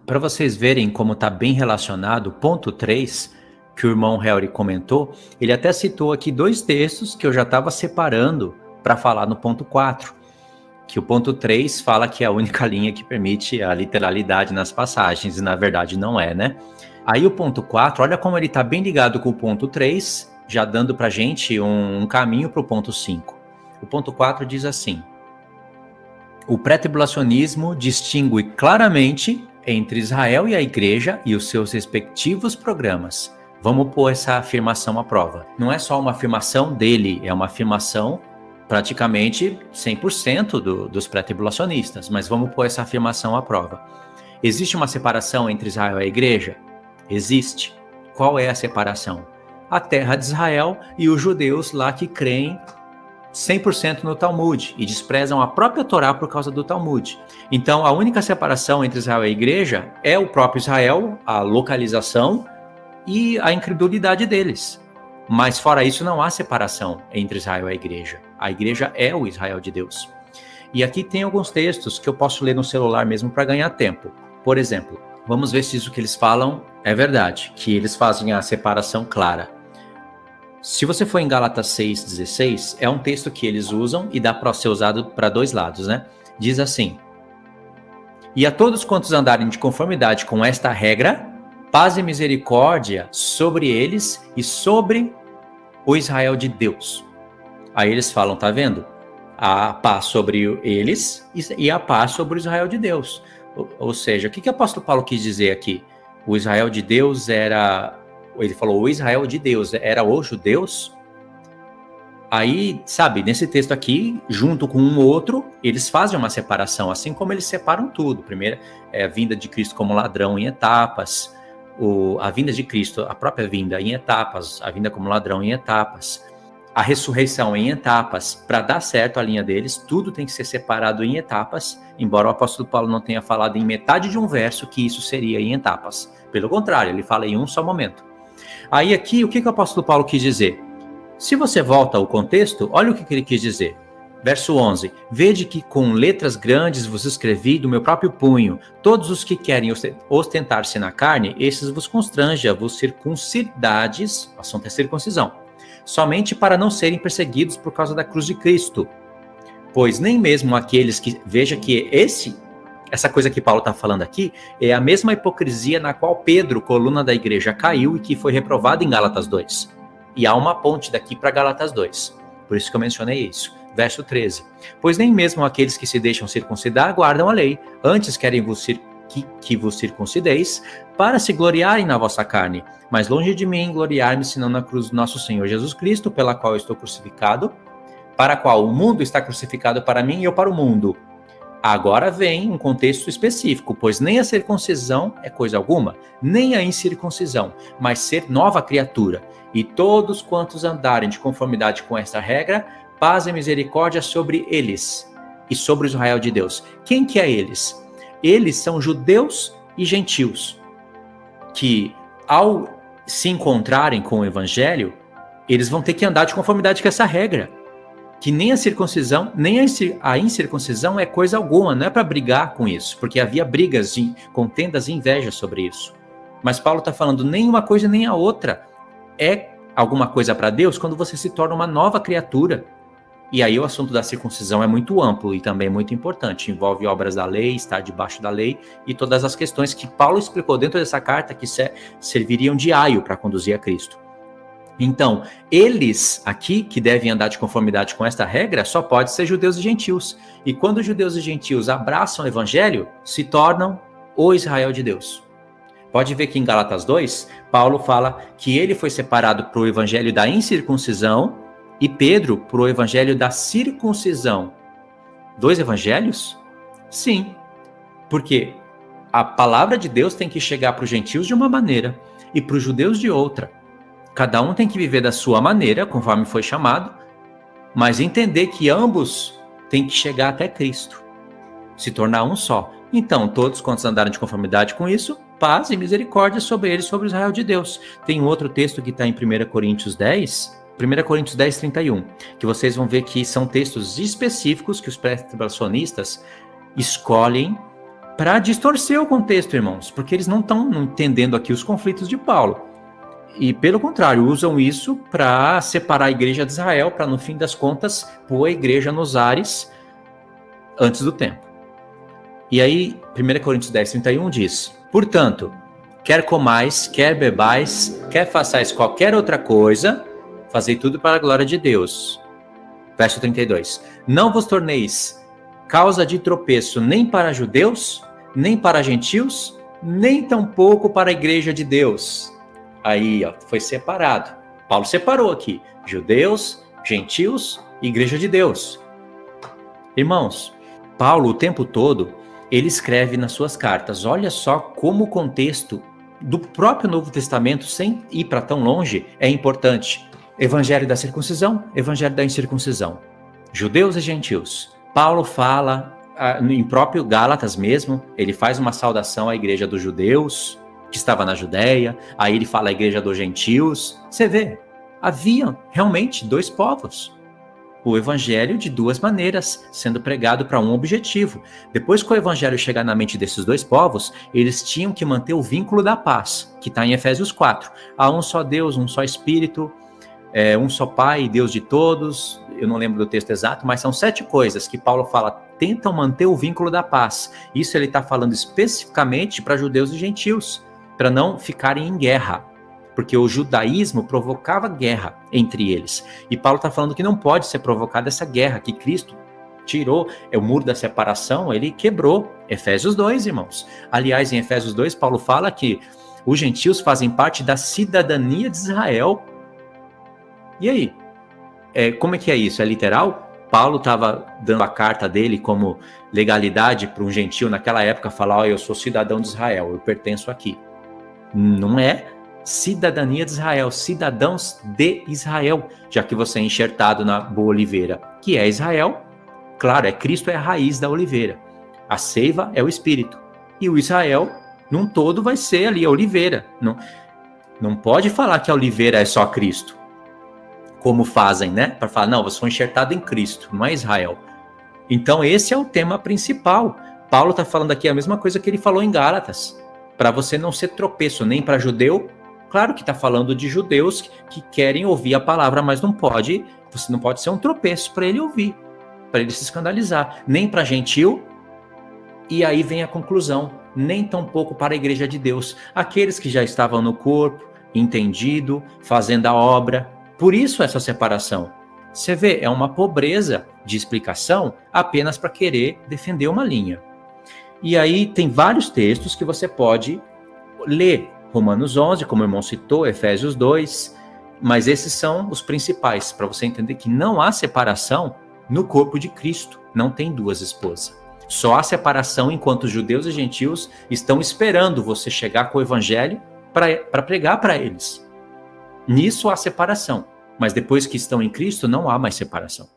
Para vocês verem como está bem relacionado, ponto 3, que o irmão Helry comentou, ele até citou aqui 2 textos que eu já estava separando para falar no ponto 4, que o ponto 3 fala que é a única linha que permite a literalidade nas passagens, e na verdade não é, né? Aí o ponto 4, olha como ele está bem ligado com o ponto 3, já dando para a gente um caminho para o ponto 5. O ponto 4 diz assim: o pré-tribulacionismo distingue claramente entre Israel e a igreja e os seus respectivos programas. Vamos pôr essa afirmação à prova. Não é só uma afirmação dele, é uma afirmação praticamente 100% dos pré-tribulacionistas, mas vamos pôr essa afirmação à prova. Existe uma separação entre Israel e a igreja? Existe. Qual é a separação? A terra de Israel e os judeus lá que creem 100% no Talmud e desprezam a própria Torá por causa do Talmud. Então, a única separação entre Israel e a igreja é o próprio Israel, a localização e a incredulidade deles. Mas fora isso, não há separação entre Israel e a igreja. A igreja é o Israel de Deus. E aqui tem alguns textos que eu posso ler no celular mesmo para ganhar tempo. Por exemplo, vamos ver se isso que eles falam é verdade, que eles fazem a separação clara. Se você for em Gálatas 6,16, é um texto que eles usam e dá para ser usado para 2 lados, né? Diz assim: e a todos quantos andarem de conformidade com esta regra, paz e misericórdia sobre eles e sobre o Israel de Deus. Aí eles falam, tá vendo? A paz sobre eles e a paz sobre o Israel de Deus. Ou seja, o que o apóstolo Paulo quis dizer aqui? O Israel de Deus era... Ele falou, o Israel de Deus era os judeus? Aí, sabe, nesse texto aqui, junto com um outro, eles fazem uma separação, assim como eles separam tudo. Primeiro, a vinda de Cristo como ladrão em etapas, a vinda de Cristo, a própria vinda em etapas, a vinda como ladrão em etapas, a ressurreição em etapas. Para dar certo a linha deles, tudo tem que ser separado em etapas, embora o apóstolo Paulo não tenha falado em metade de um verso que isso seria em etapas. Pelo contrário, ele fala em um só momento. Aí aqui, o que o apóstolo Paulo quis dizer? Se você volta ao contexto, olha o que ele quis dizer. Verso 11, vede que com letras grandes vos escrevi do meu próprio punho, todos os que querem ostentar-se na carne, esses vos constranja, vos circuncidades, o assunto é circuncisão, somente para não serem perseguidos por causa da cruz de Cristo. Pois nem mesmo aqueles que, veja que essa coisa que Paulo está falando aqui, é a mesma hipocrisia na qual Pedro, coluna da igreja, caiu e que foi reprovado em Gálatas 2. E há uma ponte daqui para Gálatas 2. Por isso que eu mencionei isso. Verso 13. Pois nem mesmo aqueles que se deixam circuncidar guardam a lei, antes querem que vos circuncideis, para se gloriarem na vossa carne. Mas longe de mim gloriar-me, senão na cruz do nosso Senhor Jesus Cristo, pela qual eu estou crucificado, para a qual o mundo está crucificado para mim e eu para o mundo. Agora vem um contexto específico, pois nem a circuncisão é coisa alguma, nem a incircuncisão, mas ser nova criatura. E todos quantos andarem de conformidade com esta regra, paz e misericórdia sobre eles e sobre o Israel de Deus. Quem que é eles? Eles são judeus e gentios, que ao se encontrarem com o evangelho, eles vão ter que andar de conformidade com essa regra. Que nem a circuncisão, nem a incircuncisão é coisa alguma, não é para brigar com isso, porque havia brigas, contendas e inveja sobre isso. Mas Paulo está falando nem uma coisa nem a outra. É alguma coisa para Deus quando você se torna uma nova criatura. E aí o assunto da circuncisão é muito amplo e também muito importante. Envolve obras da lei, estar debaixo da lei e todas as questões que Paulo explicou dentro dessa carta que serviriam de aio para conduzir a Cristo. Então, eles aqui, que devem andar de conformidade com esta regra, só pode ser judeus e gentios. E quando os judeus e gentios abraçam o evangelho, se tornam o Israel de Deus. Pode ver que em Gálatas 2, Paulo fala que ele foi separado para o evangelho da incircuncisão e Pedro para o evangelho da circuncisão. 2 evangelhos? Sim, porque a palavra de Deus tem que chegar para os gentios de uma maneira e para os judeus de outra. Cada um tem que viver da sua maneira, conforme foi chamado, mas entender que ambos têm que chegar até Cristo, se tornar um só. Então, todos quantos andarem de conformidade com isso, paz e misericórdia sobre eles, sobre o Israel de Deus. Tem um outro texto que está em 1 Coríntios 10, 1 Coríntios 10, 31, que vocês vão ver que são textos específicos que os pré-tribulacionistas escolhem para distorcer o contexto, irmãos, porque eles não estão entendendo aqui os conflitos de Paulo. E, pelo contrário, usam isso para separar a igreja de Israel, para, no fim das contas, pôr a igreja nos ares antes do tempo. E aí, 1 Coríntios 10, 31 diz: portanto, quer comais, quer bebais, quer façais qualquer outra coisa, fazei tudo para a glória de Deus. Verso 32. Não vos torneis causa de tropeço nem para judeus, nem para gentios, nem tampouco para a igreja de Deus. Aí, ó, foi separado. Paulo separou aqui: judeus, gentios e igreja de Deus. Irmãos, Paulo o tempo todo, ele escreve nas suas cartas. Olha só como o contexto do próprio Novo Testamento, sem ir para tão longe, é importante. Evangelho da circuncisão, evangelho da incircuncisão. Judeus e gentios. Paulo fala, em próprio Gálatas mesmo, ele faz uma saudação à igreja dos judeus, que estava na Judéia, aí ele fala à igreja dos gentios. Você vê, havia realmente dois povos. O evangelho de duas maneiras, sendo pregado para um objetivo. Depois que o evangelho chegar na mente desses dois povos, eles tinham que manter o vínculo da paz, que está em Efésios 4. Há um só Deus, um só Espírito, um só Pai, Deus de todos. Eu não lembro do texto exato, mas são 7 coisas que Paulo fala, tentam manter o vínculo da paz. Isso ele está falando especificamente para judeus e gentios, para não ficarem em guerra, porque o judaísmo provocava guerra entre eles. E Paulo está falando que não pode ser provocada essa guerra, que Cristo tirou, o muro da separação, ele quebrou. Efésios 2, irmãos. Aliás, em Efésios 2, Paulo fala que os gentios fazem parte da cidadania de Israel. E aí? Como é que é isso? É literal? Paulo estava dando a carta dele como legalidade para um gentio naquela época, falar: eu sou cidadão de Israel, eu pertenço aqui. Não é cidadania de Israel, cidadãos de Israel, já que você é enxertado na boa oliveira, que é Israel. Claro, Cristo é a raiz da oliveira, a seiva é o espírito, e o Israel num todo vai ser ali a oliveira. Não pode falar que a oliveira é só Cristo, como fazem, né? Para falar, não, você foi enxertado em Cristo, não é Israel. Então esse é o tema principal. Paulo está falando aqui a mesma coisa que ele falou em Gálatas, para você não ser tropeço nem para judeu. Claro que está falando de judeus que querem ouvir a palavra, mas você não pode ser um tropeço para ele ouvir, para ele se escandalizar. Nem para gentil, e aí vem a conclusão, nem tampouco para a igreja de Deus. Aqueles que já estavam no corpo, entendido, fazendo a obra. Por isso essa separação. Você vê, é uma pobreza de explicação apenas para querer defender uma linha. E aí tem vários textos que você pode ler. Romanos 11, como o irmão citou, Efésios 2, mas esses são os principais, para você entender que não há separação no corpo de Cristo, não tem duas esposas. Só há separação enquanto judeus e gentios estão esperando você chegar com o evangelho para pregar para eles. Nisso há separação, mas depois que estão em Cristo não há mais separação.